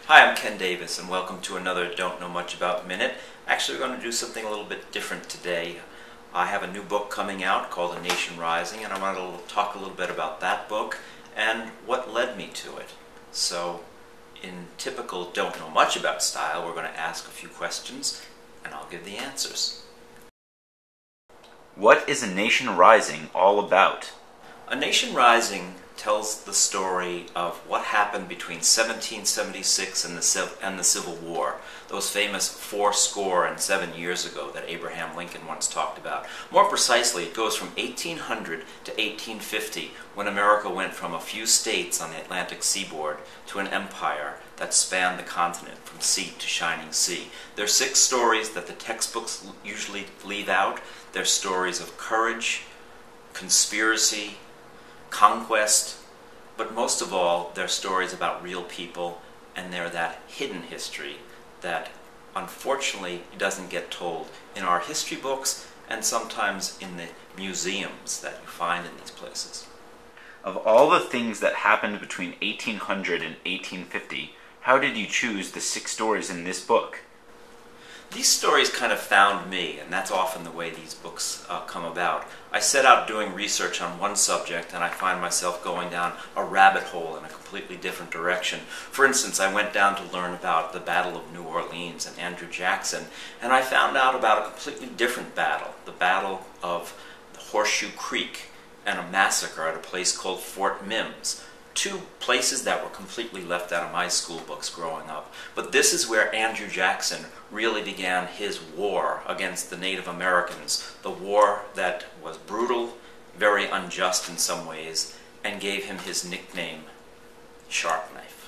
Hi, I'm Ken Davis, and welcome to another Don't Know Much About Minute. Actually, we're going to do something a little bit different today. I have a new book coming out called A Nation Rising, and I want to talk a little bit about that book and what led me to it. So, in typical Don't Know Much About style, we're going to ask a few questions, and I'll give the answers. What is A Nation Rising all about? A Nation Rising tells the story of what happened between 1776 and the Civil War, those famous 7 years ago that Abraham Lincoln once talked about. More precisely, it goes from 1800 to 1850, when America went from a few states on the Atlantic seaboard to an empire that spanned the continent from sea to shining sea. There are 6 stories that the textbooks usually leave out. They're stories of courage, conspiracy, conquest, but most of all, they're stories about real people, and they're that hidden history that unfortunately doesn't get told in our history books and sometimes in the museums that you find in these places. Of all the things that happened between 1800 and 1850, how did you choose the 6 stories in this book? These stories kind of found me, and that's often the way these books come about. I set out doing research on one subject, and I find myself going down a rabbit hole in a completely different direction. For instance, I went down to learn about the Battle of New Orleans and Andrew Jackson, and I found out about a completely different battle, the Battle of Horseshoe Creek, and a massacre at a place called Fort Mims. 2 places that were completely left out of my school books growing up. But this is where Andrew Jackson really began his war against the Native Americans, the war that was brutal, very unjust in some ways, and gave him his nickname, Sharp Knife.